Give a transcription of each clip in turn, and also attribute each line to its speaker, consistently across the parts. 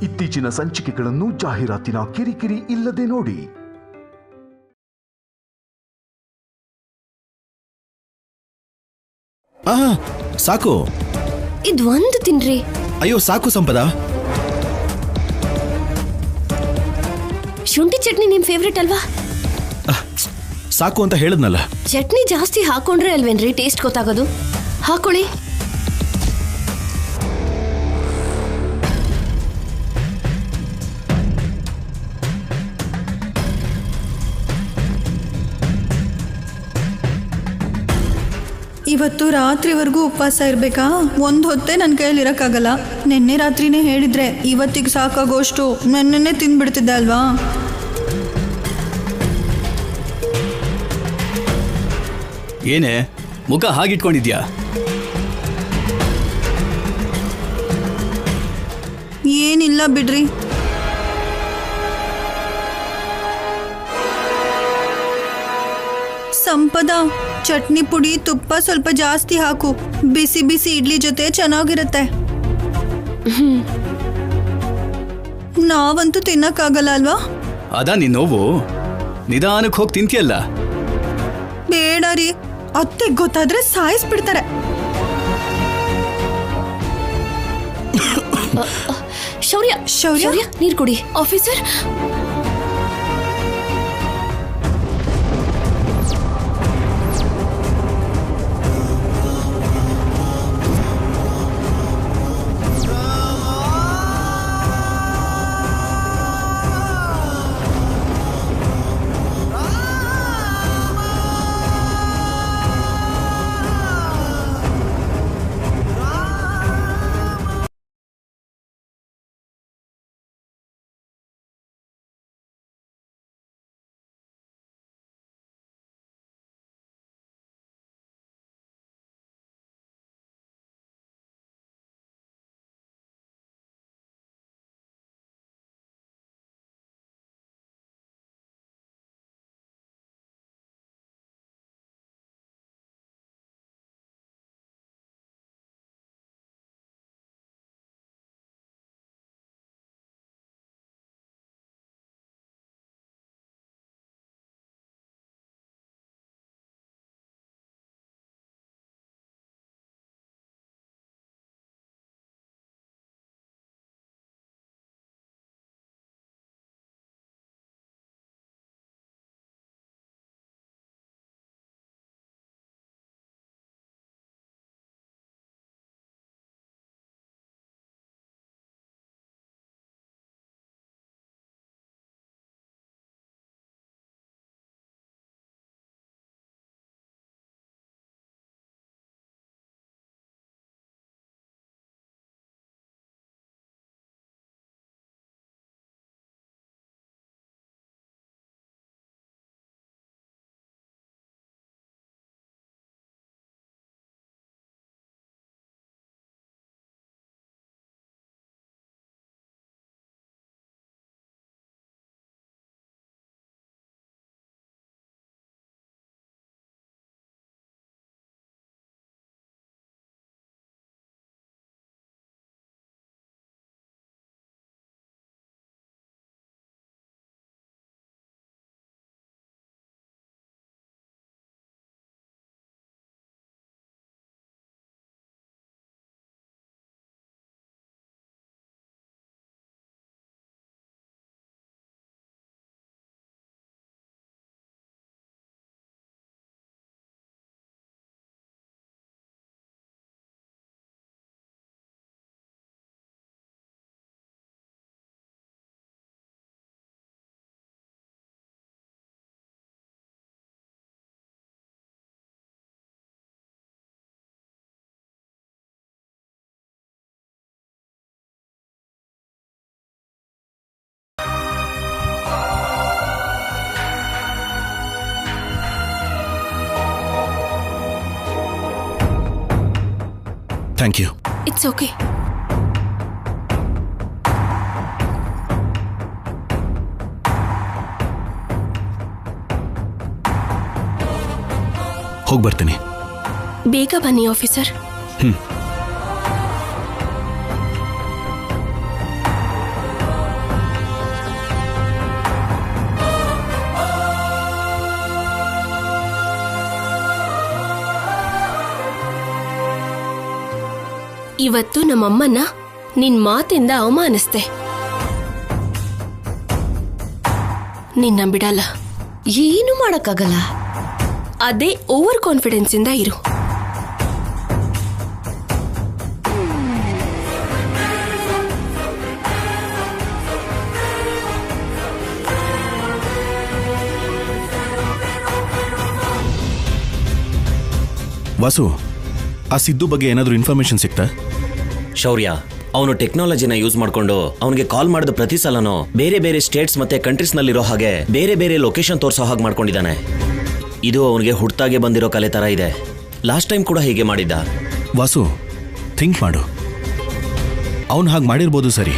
Speaker 1: ಇತ್ತೀಚಿನ ಸಂಚಿಕೆಗಳನ್ನು ಜಾಹೀರಾತಿನ ಕಿರಿಕಿರಿ ಇಲ್ಲದೆ ನೋಡಿ.
Speaker 2: ಸಾಕು,
Speaker 3: ಇದು ಒಂದು ತಿನ್ರಿ.
Speaker 2: ಅಯ್ಯೋ ಸಾಕು ಸಂಪದ.
Speaker 3: ಶುಂಠಿ ಚಟ್ನಿ ನಿಮ್ ಫೇವ್ರೇಟ್ ಅಲ್ವಾ?
Speaker 2: ಸಾಕು ಅಂತ ಹೇಳಿದ್ನಲ್ಲ.
Speaker 3: ಚಟ್ನಿ ಜಾಸ್ತಿ ಹಾಕೊಂಡ್ರೆ ಅಲ್ವೇನ್ರಿ ಟೇಸ್ಟ್ ಗೊತ್ತಾಗೋದು. ಹಾಕೊಳ್ಳಿ.
Speaker 4: ಇವತ್ತು ರಾತ್ರಿವರೆಗೂ ಉಪವಾಸ ಇರಬೇಕಾ? ಒಂದು ಹೊತ್ತೇ ನನ್ನ ಕೈಯಲ್ಲಿ ಇರೋಕ್ಕಾಗಲ್ಲ. ನಿನ್ನೆ ರಾತ್ರಿನೇ ಹೇಳಿದ್ರೆ ಇವತ್ತಿಗೆ ಸಾಕಾಗೋಷ್ಟು ನೆನ್ನೆ ತಿಂದ್ಬಿಡ್ತಿದ್ದೆ ಅಲ್ವಾ?
Speaker 5: ಏನೇ ಮುಖ ಹಾಗಿಟ್ಕೊಂಡಿದ್ಯಾ?
Speaker 4: ಏನಿಲ್ಲ ಬಿಡ್ರಿ. ಸಂಪದ, ಚಟ್ನಿ ಪುಡಿ ತುಪ್ಪ ಸ್ವಲ್ಪ ಜಾಸ್ತಿ ಹಾಕು. ಬಿಸಿ ಬಿಸಿ ಇಡ್ಲಿ ಜೊತೆ ಚೆನ್ನಾಗಿರುತ್ತೆ. ನಾವಂತೂ ತಿನ್ನಕ್ಕಾಗಲ್ಲ ಅಲ್ವಾ?
Speaker 5: ಅದಾ ನಿನ್ ನೋವು. ನಿಧಾನಕ್ಕೆ ಹೋಗಿ ತಿಂತಿಯಲ್ಲ.
Speaker 4: ಬೇಡ ರೀ, ಅತ್ತೆ ಗೊತ್ತಾದ್ರೆ ಸಾಯಿಸ್ಬಿಡ್ತಾರೆ.
Speaker 3: ಶೌರ್ಯ
Speaker 4: ಶೌರ್ಯ
Speaker 3: ನೀರು ಕುಡಿ. Officer,
Speaker 2: thank you.
Speaker 3: It's okay.
Speaker 2: ಹೋಗಿ ಬರ್ತೀನಿ.
Speaker 3: ಬೇಗ ಬನ್ನಿ ಆಫೀಸರ್. ಇವತ್ತು ನಮ್ಮಮ್ಮನ್ನ ನಿನ್ ಮಾತಿಂದ ಅವಮಾನಿಸ್ದೆ. ನಿನ್ನ ಬಿಡಲ್ಲ, ಏನು ಮಾಡಕ್ಕಾಗಲ್ಲ. ಅದೇ ಓವರ್ ಕಾನ್ಫಿಡೆನ್ಸ್ ಇಂದ ಇರು.
Speaker 2: ವಾಸು, ಆ ಸಿದ್ದು ಬಗ್ಗೆ ಏನಾದರೂ ಇನ್ಫಾರ್ಮೇಶನ್ ಸಿಕ್ತಾ?
Speaker 6: ಶೌರ್ಯ, ಅವನು ಟೆಕ್ನಾಲಜಿನ ಯೂಸ್ ಮಾಡ್ಕೊಂಡು ಅವನಿಗೆ ಕಾಲ್ ಮಾಡಿದ ಪ್ರತಿ ಸಲನೂ ಬೇರೆ ಬೇರೆ ಸ್ಟೇಟ್ಸ್ ಮತ್ತೆ ಕಂಟ್ರೀಸ್ ನಲ್ಲಿರೋ ಹಾಗೆ ಬೇರೆ ಬೇರೆ ಲೊಕೇಶನ್ ತೋರಿಸೋ ಹಾಗೆ ಮಾಡ್ಕೊಂಡಿದ್ದಾನೆ. ಇದು ಅವನಿಗೆ ಹುಟ್ಟಾಗೆ ಬಂದಿರೋ ಕಲೆ ತರ ಇದೆ. ಲಾಸ್ಟ್ ಟೈಮ್ ಕೂಡ ಹೀಗೆ ಮಾಡಿದ್ದ.
Speaker 2: ವಾಸು, ಥಿಂಕ್ ಮಾಡು. ಅವನು ಹಾಗೆ ಮಾಡಿರ್ಬೋದು ಸರಿ,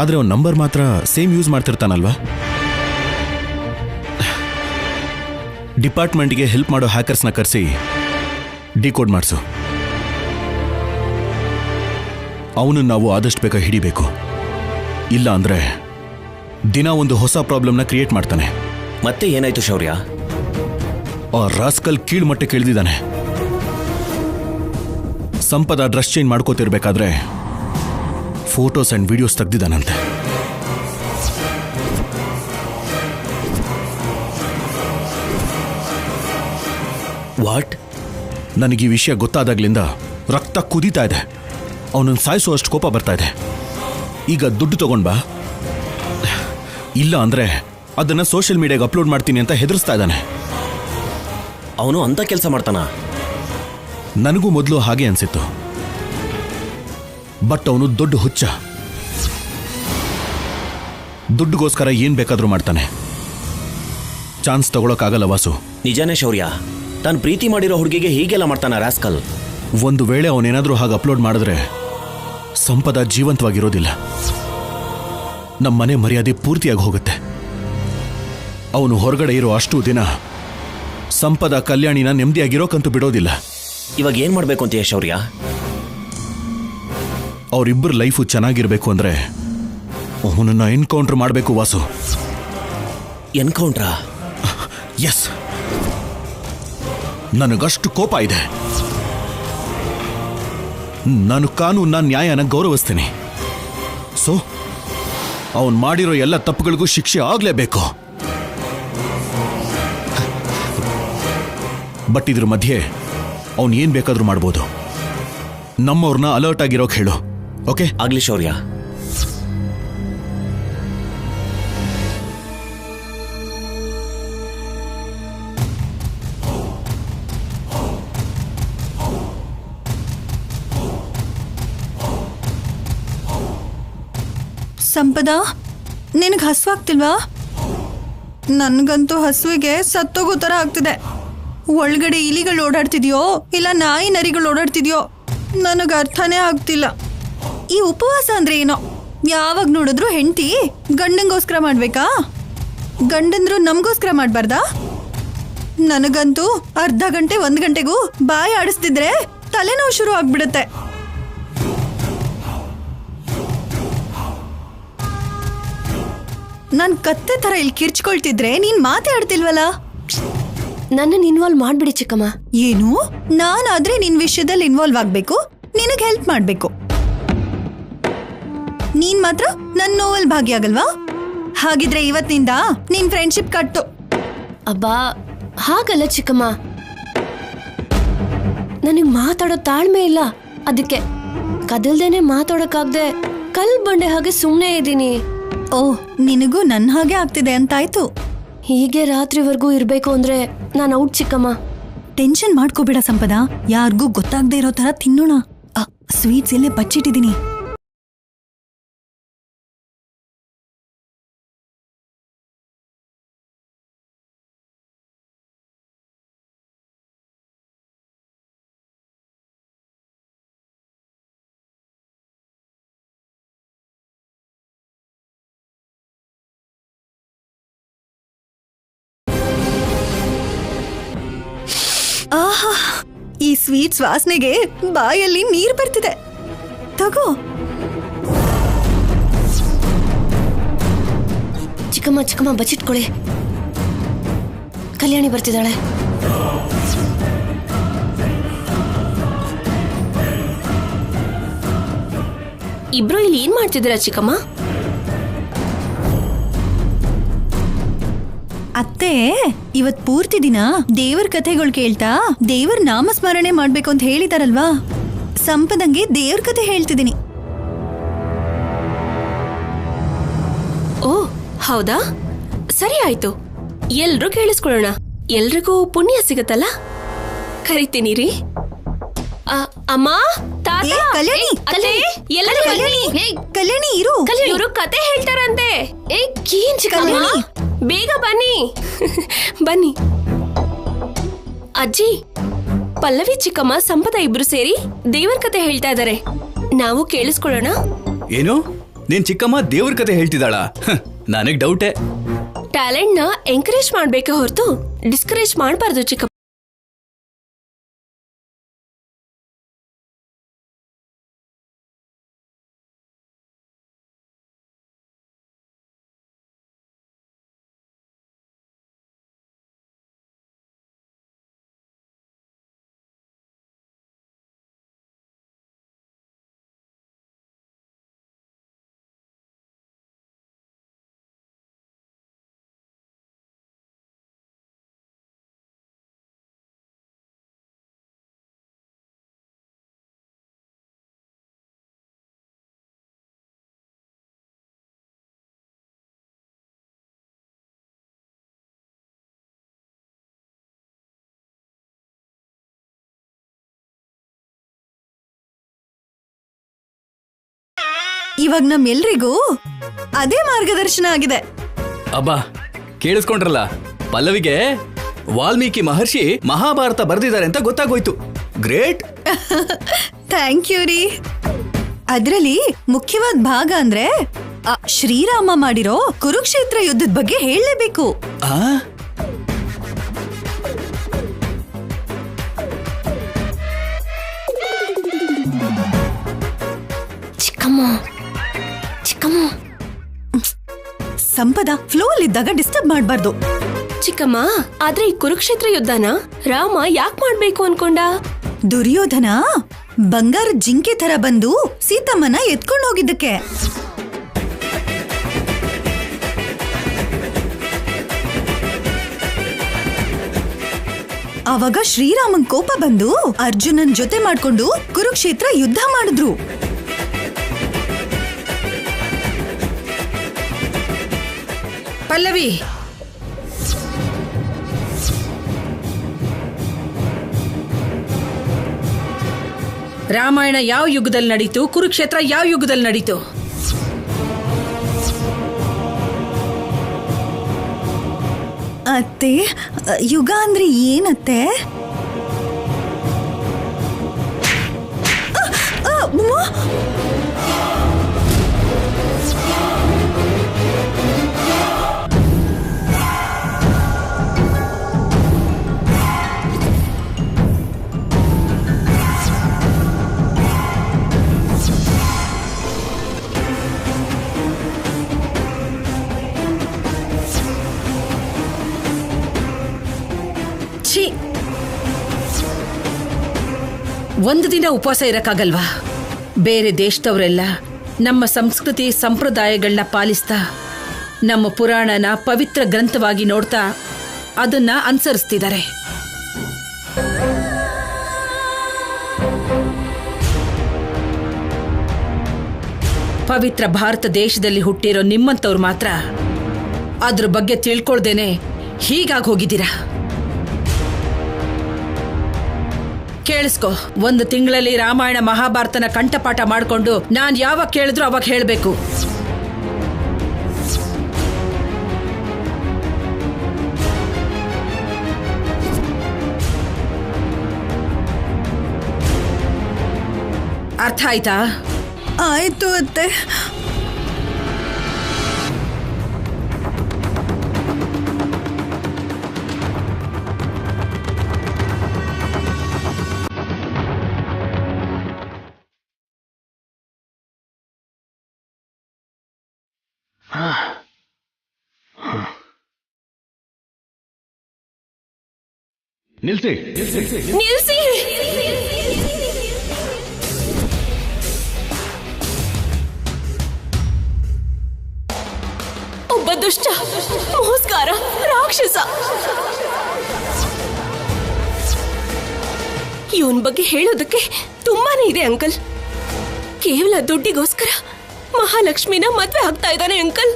Speaker 2: ಆದರೆ ಅವನ ನಂಬರ್ ಮಾತ್ರ ಸೇಮ್ ಯೂಸ್ ಮಾಡ್ತಿರ್ತಾನಲ್ವಾ? ಡಿಪಾರ್ಟ್ಮೆಂಟ್ಗೆ ಹೆಲ್ಪ್ ಮಾಡೋ ಹ್ಯಾಕರ್ಸ್ನ ಕರೆಸಿ ಡಿಕೋಡ್ ಮಾಡಿಸು. ಅವನನ್ನು ನಾವು ಆದಷ್ಟು ಬೇಗ ಹಿಡಿಬೇಕು. ಇಲ್ಲ ಅಂದ್ರೆ ದಿನ ಒಂದು ಹೊಸ ಪ್ರಾಬ್ಲಮ್ನ ಕ್ರಿಯೇಟ್ ಮಾಡ್ತಾನೆ.
Speaker 6: ಮತ್ತೆ ಏನಾಯ್ತು ಶೌರ್ಯ?
Speaker 2: ಆ ರಾಸ್ಕಲ್ ಕೀಳ್ಮಟ್ಟಕ್ಕೆ ಇಳಿದಿದ್ದಾನೆ. ಸಂಪದ ಡ್ರೆಸ್ ಚೇಂಜ್ ಮಾಡ್ಕೋತಿರ್ಬೇಕಾದ್ರೆ ಫೋಟೋಸ್ ಅಂಡ್ ವಿಡಿಯೋಸ್ ತೆಗ್ದಿದ್ದಾನಂತೆ.
Speaker 6: ವಾಟ್?
Speaker 2: ನನಗೆ ಈ ವಿಷಯ ಗೊತ್ತಾದಾಗ್ಲಿಂದ ರಕ್ತ ಕುದೀತಾ ಇದೆ. ಅವನನ್ನು ಸಾಯಿಸುವಷ್ಟು ಕೋಪ ಬರ್ತಾ ಇದೆ. ಈಗ ದುಡ್ಡು ತಗೊಂಡ್ ಬಾ, ಇಲ್ಲ ಅಂದ್ರೆ ಅದನ್ನ ಸೋಷಿಯಲ್ ಮೀಡಿಯಾಗೆ ಅಪ್ಲೋಡ್ ಮಾಡ್ತೀನಿ ಅಂತ ಹೆದರ್ಸ್ತಾ ಇದ್ದಾನೆ.
Speaker 6: ಅವನು ಅಂತ ಕೆಲಸ ಮಾಡ್ತಾನ?
Speaker 2: ನನಗೂ ಮೊದಲು ಹಾಗೆ ಅನ್ಸಿತ್ತು. ಬಟ್ ಅವನು ದೊಡ್ಡ ಹುಚ್ಚ. ದುಡ್ಡುಗೋಸ್ಕರ ಏನ್ ಬೇಕಾದ್ರೂ ಮಾಡ್ತಾನೆ. ಚಾನ್ಸ್ ತಗೊಳಕ್ಕಾಗಲ್ಲ ವಾಸು.
Speaker 6: ನಿಜಾನೇ ಶೌರ್ಯ, ತಾನು ಪ್ರೀತಿ ಮಾಡಿರೋ ಹುಡುಗಿಗೆ ಹೀಗೆಲ್ಲ ಮಾಡ್ತಾನ ರಾಸ್ಕಲ್.
Speaker 2: ಒಂದು ವೇಳೆ ಅವನೇನಾದ್ರೂ ಹಾಗೆ ಅಪ್ಲೋಡ್ ಮಾಡಿದ್ರೆ ಸಂಪದ ಜೀವಂತವಾಗಿರೋದಿಲ್ಲ. ನಮ್ಮ ಮನೆ ಮರ್ಯಾದೆ ಪೂರ್ತಿಯಾಗಿ ಹೋಗುತ್ತೆ. ಅವನು ಹೊರಗಡೆ ಇರೋ ಅಷ್ಟು ದಿನ ಸಂಪದ ಕಲ್ಯಾಣಿನ ನೆಮ್ಮದಿಯಾಗಿರೋಕಂತೂ ಬಿಡೋದಿಲ್ಲ.
Speaker 6: ಇವಾಗ ಏನ್ ಮಾಡ್ಬೇಕು ಅಂತೀಯ ಶೌರ್ಯ?
Speaker 2: ಅವರಿಬ್ಬರ ಲೈಫು ಚೆನ್ನಾಗಿರ್ಬೇಕು ಅಂದ್ರೆ ಅವನನ್ನ ಎನ್ಕೌಂಟರ್ ಮಾಡಬೇಕು ವಾಸು.
Speaker 6: ಎನ್ಕೌಂಟ್ರಾ?
Speaker 2: ಎಸ್, ನನಗಷ್ಟು ಕೋಪ ಇದೆ. ನಾನು ಕಾನೂನ ನ್ಯಾಯನ ಗೌರವಿಸ್ತೀನಿ. ಸೊ ಅವನು ಮಾಡಿರೋ ಎಲ್ಲ ತಪ್ಪುಗಳಿಗೂ ಶಿಕ್ಷೆ ಆಗ್ಲೇಬೇಕು. ಬಟ್ ಇದ್ರ ಮಧ್ಯೆ ಅವನು ಏನ್ ಬೇಕಾದ್ರೂ ಮಾಡ್ಬೋದು. ನಮ್ಮವ್ರನ್ನ ಅಲರ್ಟ್ ಆಗಿರೋಕ್ ಹೇಳು. ಓಕೆ?
Speaker 6: ಆಗ್ಲಿ ಶೌರ್ಯ.
Speaker 4: ಸಂಪದ, ನಿನಗೆ ಹಸುವಾಗ್ತಿಲ್ವಾ? ನನಗಂತೂ ಹಸುವಿಗೆ ಸತ್ತೋಗೋ ಥರ ಆಗ್ತಿದೆ. ಒಳಗಡೆ ಇಲಿಗಳು ಓಡಾಡ್ತಿದ್ಯೋ ಇಲ್ಲ ನಾಯಿ ನರಿಗಳು ಓಡಾಡ್ತಿದ್ಯೋ ನನಗೆ ಅರ್ಥನೇ ಆಗ್ತಿಲ್ಲ. ಈ ಉಪವಾಸ ಅಂದ್ರೆ ಏನೋ? ಯಾವಾಗ ನೋಡಿದ್ರು ಹೆಂಡತಿ ಗಂಡಂಗೋಸ್ಕರ ಮಾಡ್ಬೇಕಾ? ಗಂಡಂದ್ರು ನಮಗೋಸ್ಕರ ಮಾಡಬಾರ್ದಾ? ನನಗಂತೂ ಅರ್ಧ ಗಂಟೆ 1 ಗಂಟೆಗೂ ಬಾಯಿ ಆಡಿಸ್ತಿದ್ರೆ ತಲೆನೋವು ಶುರು ಆಗ್ಬಿಡುತ್ತೆ. ನಾನು ಕತ್ತೆ ಥರ ಇಲ್ಲಿ ಕಿರ್ಚ್ಕೊಳ್ತಿದ್ರೆ ನೀನ್ ಮಾತಾಡ್ತಿಲ್ವಲ್ಲ?
Speaker 3: ನನ್ನನ್ನು ಇನ್ವಾಲ್ವ್ ಮಾಡ್ಬಿಡಿ ಚಿಕ್ಕಮ್ಮ.
Speaker 4: ಏನು? ನಾನಾದ್ರೆ ನಿನ್ ವಿಷಯದಲ್ಲಿ ಇನ್ವಾಲ್ವ್ ಆಗ್ಬೇಕು, ನಿನಗೆ ಹೆಲ್ಪ್ ಮಾಡ್ಬೇಕು. ನೀನ್ ಮಾತ್ರ ನನ್ನ ನೋವಲ್ಲಿ ಭಾಗಿಯಾಗಲ್ವಾ? ಹಾಗಿದ್ರೆ ಇವತ್ತಿನಿಂದ ನಿನ್ ಫ್ರೆಂಡ್ಶಿಪ್ ಕಟ್ಟು.
Speaker 3: ಅಬ್ಬಾ, ಹಾಗಲ್ಲ ಚಿಕ್ಕಮ್ಮ, ನನಗೆ ಮಾತಾಡೋ ತಾಳ್ಮೆ ಇಲ್ಲ. ಅದಕ್ಕೆ ಕದಲ್ದೇನೆ ಮಾತಾಡೋಕ್ಕಾಗ್ದೆ ಕಲ್ ಬಂಡೆ ಹಾಗೆ ಸುಮ್ಮನೆ ಇದ್ದೀನಿ.
Speaker 4: ಓಹ್, ನಿನಗೂ ನನ್ನ ಹಾಗೆ ಆಗ್ತಿದೆ ಅಂತಾಯ್ತು.
Speaker 3: ಹೀಗೆ ರಾತ್ರಿವರೆಗೂ ಇರ್ಬೇಕು ಅಂದ್ರೆ ನಾನು ಔಟ್ ಚಿಕ್ಕಮ್ಮ.
Speaker 4: ಟೆನ್ಷನ್ ಮಾಡ್ಕೋಬೇಡ ಸಂಪದ, ಯಾರಿಗೂ ಗೊತ್ತಾಗದೆ ಇರೋ ತರ ತಿನ್ನೋಣ. ಸ್ವೀಟ್ಸ್ ಇಲ್ಲೇ ಬಚ್ಚಿಟ್ಟಿದ್ದೀನಿ. ಆಹಾ, ಈ ಸ್ವೀಟ್ಸ್ ವಾಸನೆಗೆ ಬಾಯಲ್ಲಿ ನೀರು ಬರ್ತಿದೆ. ತಗೋ.
Speaker 3: ಚಿಕ್ಕಮ್ಮ ಚಿಕ್ಕಮ್ಮ ಬಚ್ಚಿಟ್ಕೊಳ್ಳಿ, ಕಲ್ಯಾಣಿ ಬರ್ತಿದ್ದಾಳೆ. ಇಬ್ರು ಇಲ್ಲಿ ಏನ್ ಮಾಡ್ತಿದ್ದೀರಾ ಚಿಕ್ಕಮ್ಮ?
Speaker 4: ಅತ್ತೆ ಇವತ್ ಪೂರ್ತಿ ದಿನ ದೇವರ ಕಥೆಗಳು ಕೇಳ್ತಾ ದೇವರ ನಾಮಸ್ಮರಣೆ ಮಾಡ್ಬೇಕು ಅಂತ ಹೇಳಿದಾರಲ್ವಾ, ಸಂಪದಂಗೆ ದೇವ್ರ ಕಥೆ ಹೇಳ್ತಿದ್ದೀನಿ.
Speaker 3: ಓ ಹೌದಾ, ಸರಿ ಆಯ್ತು, ಎಲ್ರೂ ಕೇಳಿಸ್ಕೊಳ್ಳೋಣ. ಎಲ್ರಿಗೂ ಪುಣ್ಯ ಸಿಗತ್ತಲ್ಲ. ಕರಿತೀನಿ ರೀ. ಅಮ್ಮ, ತಾತ,
Speaker 4: ಏ, ಕಲ್ಯಾಣಿ,
Speaker 3: ಅತ್ತೆ, ಎಲ್ಲರೂ ಬನ್ನಿ.
Speaker 4: ಕಲ್ಯಾಣಿ ಇರು.
Speaker 3: ಇವರು ಕತೆ ಹೇಳ್ತಾರಂತೆ. ಏನ್ ಚಿಕ್ಕಮ್ಮ, ಬೇಗ ಬನ್ನಿ. ಬನ್ನಿ. ಅಜ್ಜಿ, ಪಲ್ಲವಿ, ಚಿಕ್ಕಮ್ಮ, ಸಂಪದ ಇಬ್ರು ಸೇರಿ ದೇವರ ಕತೆ ಹೇಳ್ತಾ ಇದಾರೆ. ನಾವು ಕೇಳಿಸ್ಕೊಳ್ಳೋಣ.
Speaker 5: ಏನು, ನೀನ್ ಚಿಕ್ಕಮ್ಮ ದೇವ್ರ ಕತೆ ಹೇಳ್ತಿದ್ದಾಳ? ನನಗ್ ಡೌಟೇ.
Speaker 3: ಟ್ಯಾಲೆಂಟ್ ನ ಎಂಕರೇಜ್ ಮಾಡ್ಬೇಕೆ ಹೊರತು ಡಿಸ್ಕರೇಜ್ ಮಾಡಬಾರ್ದು ಚಿಕ್ಕಮ್ಮ.
Speaker 4: ಇವಾಗ ನಮ್ಮೆಲ್ರಿಗೂ ಅದೇ ಮಾರ್ಗದರ್ಶನ ಆಗಿದೆ.
Speaker 5: ಅಬ್ಬಾ, ಕೇಳಿಸ್ಕೊಂಡ್ರಲ್ಲ, ಪಲ್ಲವಿಗೆ ವಾಲ್ಮೀಕಿ ಮಹರ್ಷಿ ಮಹಾಭಾರತ ಬರೆದಿದ್ದಾರೆ ಅಂತ ಗೊತ್ತಾಗೋಯ್ತು. ಗ್ರೇಟ್.
Speaker 4: ಥ್ಯಾಂಕ್ ಯು ರೀ. ಅದ್ರಲ್ಲಿ ಮುಖ್ಯವಾದ ಭಾಗ ಅಂದ್ರೆ ಶ್ರೀರಾಮ ಮಾಡಿರೋ ಕುರುಕ್ಷೇತ್ರ ಯುದ್ಧದ ಬಗ್ಗೆ ಹೇಳಲೇಬೇಕು. ಸಂಪದ ಫ್ಲೋ ಅಲ್ಲಿದ್ದಾಗ ಡಿಸ್ಟರ್ಬ್ ಮಾಡಬಾರ್ದು.
Speaker 3: ಚಿಕ್ಕಮ್ಮ, ಆದ್ರೆ ಈ ಕುರುಕ್ಷೇತ್ರ ಯುದ್ಧನ ರಾಮ ಯಾಕೆ ಮಾಡ್ಬೇಕು ಅನ್ಕೊಂಡ?
Speaker 4: ದುರ್ಯೋಧನ ಬಂಗಾರದ ಜಿಂಕೆ ತರ ಬಂದು ಸೀತಮ್ಮನ ಎತ್ಕೊಂಡು ಹೋಗಿದ್ದಕ್ಕೆ. ಆವಾಗ ಶ್ರೀರಾಮನ್ ಕೋಪ ಬಂದು ಅರ್ಜುನನ್ ಜೊತೆ ಮಾಡ್ಕೊಂಡು ಕುರುಕ್ಷೇತ್ರ ಯುದ್ಧ ಮಾಡಿದ್ರು.
Speaker 7: ಪಲ್ಲವಿ, ರಾಮಾಯಣ ಯಾವ ಯುಗದಲ್ಲಿ ನಡೀತು, ಕುರುಕ್ಷೇತ್ರ ಯಾವ ಯುಗದಲ್ಲಿ ನಡೀತು?
Speaker 4: ಅತ್ತೆ, ಯುಗ ಅಂದ್ರೆ ಏನತ್ತೆ?
Speaker 7: ಒಂದು ದಿನ ಉಪವಾಸ ಇರಕ್ಕಾಗಲ್ವಾ? ಬೇರೆ ದೇಶದವರೆಲ್ಲ ನಮ್ಮ ಸಂಸ್ಕೃತಿ ಸಂಪ್ರದಾಯಗಳನ್ನ ಪಾಲಿಸ್ತಾ ನಮ್ಮ ಪುರಾಣನ ಪವಿತ್ರ ಗ್ರಂಥವಾಗಿ ನೋಡ್ತಾ ಅದನ್ನ ಅನುಸರಿಸ್ತಿದ್ದಾರೆ. ಪವಿತ್ರ ಭಾರತ ದೇಶದಲ್ಲಿ ಹುಟ್ಟಿರೋ ನಿಮ್ಮಂತವ್ರು ಮಾತ್ರ ಅದ್ರ ಬಗ್ಗೆ ತಿಳ್ಕೊಳ್ದೇನೆ ಹೀಗಾಗಿ ಹೋಗಿದ್ದೀರಾ. ಕೇಳಿಸ್ಕೊ, 1 ತಿಂಗಳಲ್ಲಿ ರಾಮಾಯಣ ಮಹಾಭಾರತನ ಕಂಠಪಾಠ ಮಾಡಿಕೊಂಡು ನಾನ್ ಯಾವಾಗ ಕೇಳಿದ್ರು ಅವಾಗ ಹೇಳಬೇಕು. ಅರ್ಥ ಆಯ್ತಾ?
Speaker 4: ಆಯ್ತು ಅತ್ತೆ.
Speaker 2: ನಿಲ್ಸಿ.
Speaker 3: ಒಬ್ಬ ದುಷ್ಟ, ಮೋಸ್ಕಾರ, ರಾಕ್ಷಸ. ಇವನ್ ಬಗ್ಗೆ ಹೇಳೋದಕ್ಕೆ ತುಂಬಾನೇ ಇದೆ ಅಂಕಲ್. ಕೇವಲ ದುಡ್ಡಿಗೋಸ್ಕರ ಮಹಾಲಕ್ಷ್ಮಿನ ಮದ್ವೆ ಆಗ್ತಾ ಇದ್ದಾನೆ ಅಂಕಲ್.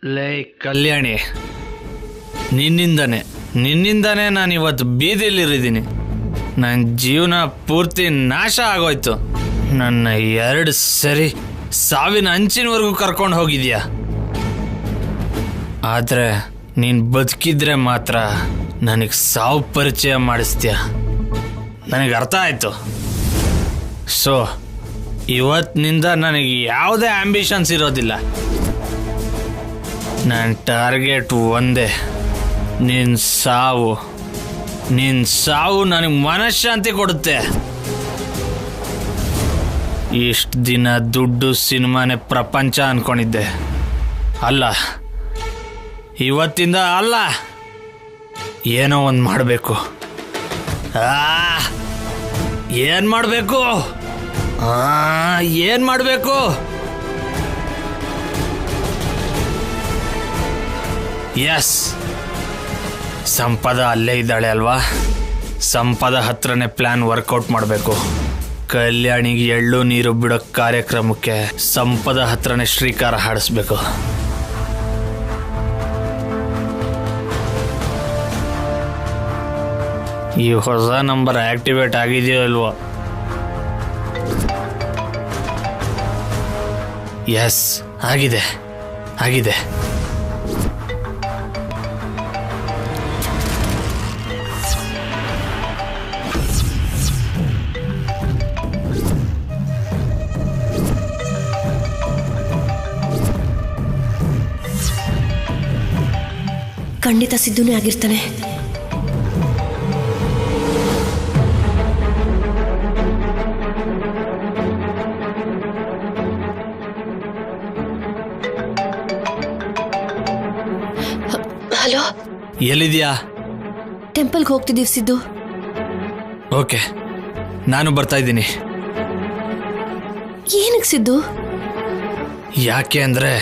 Speaker 8: ಲೈ ಕಲ್ಯಾಣಿ, ನಿನ್ನಿಂದಾನೆ ನಾನು ಇವತ್ತು ಬೀದಿಲಿರಿದ್ದೀನಿ. ನನ್ನ ಜೀವನ ಪೂರ್ತಿ ನಾಶ ಆಗೋಯ್ತು. ನನ್ನ 2 ಸರಿ ಸಾವಿನ ಅಂಚಿನವರೆಗೂ ಕರ್ಕೊಂಡು ಹೋಗಿದ್ಯಾ. ಆದರೆ ನೀನು ಬದುಕಿದ್ರೆ ಮಾತ್ರ ನನಗೆ ಸಾವು ಪರಿಚಯ ಮಾಡಿಸ್ತೀಯ. ನನಗೆ ಅರ್ಥ ಆಯಿತು. ಸೊ ಇವತ್ತಿನಿಂದ ನನಗೆ ಯಾವುದೇ ಆಂಬಿಷನ್ಸ್ ಇರೋದಿಲ್ಲ. ನನ್ನ ಟಾರ್ಗೆಟ್ ಒಂದೇ, ನಿನ್ನ ಸಾವು ನನಗೆ ಮನಃಶಾಂತಿ ಕೊಡುತ್ತೆ. ಇಷ್ಟು ದಿನ ದುಡ್ಡು ಸಿನಿಮಾನೇ ಪ್ರಪಂಚ ಅನ್ಕೊಂಡಿದ್ದೆ. ಅಲ್ಲ, ಇವತ್ತಿಂದ ಅಲ್ಲ, ಏನೋ ಒಂದು ಮಾಡಬೇಕು. ಏನು ಮಾಡಬೇಕು? ಏನು ಮಾಡಬೇಕು? ಎಸ್, ಸಂಪದ ಅಲ್ಲೇ ಇದ್ದಾಳೆ ಅಲ್ವಾ? ಸಂಪದ ಹತ್ರನೇ ಪ್ಲಾನ್ ವರ್ಕೌಟ್ ಮಾಡಬೇಕು. ಕಲ್ಯಾಣಿಗೆ ಎಳ್ಳು ನೀರು ಬಿಡೋ ಕಾರ್ಯಕ್ರಮಕ್ಕೆ ಸಂಪದ ಹತ್ರನೇ ಶ್ರೀಕಾರ ಹಾಡಿಸ್ಬೇಕು. ಈ ಹೊಸ ನಂಬರ್ ಆಕ್ಟಿವೇಟ್ ಆಗಿದೆಯೋ ಅಲ್ವೋ? ಎಸ್, ಆಗಿದೆ.
Speaker 3: ಖಂಡಿತ ಸಿದ್ದುನೇ ಆಗಿರ್ತಾನೆ. ಹಲೋ,
Speaker 8: ಎಲ್ಲಿದ್ಯಾ?
Speaker 3: ಟೆಂಪಲ್ಗೆ ಹೋಗ್ತಿದ್ದೀವಿ ಸಿದ್ದು.
Speaker 8: ಓಕೆ, ನಾನು ಬರ್ತಾ ಇದ್ದೀನಿ.
Speaker 3: ಏನಕ್ಕೆ ಸಿದ್ದು?
Speaker 8: ಯಾಕೆ ಅಂದರೆ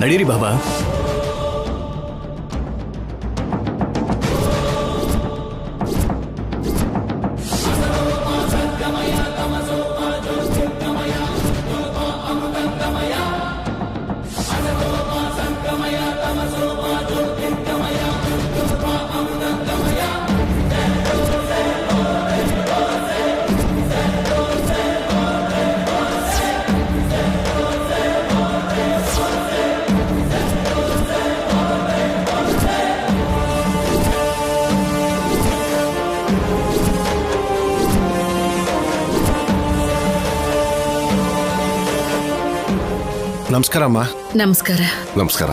Speaker 5: ನಡೀರಿ ಬಾಬಾ.
Speaker 9: ನಮಸ್ಕಾರ ಅಮ್ಮ.
Speaker 7: ನಮಸ್ಕಾರ.
Speaker 9: ನಮಸ್ಕಾರ.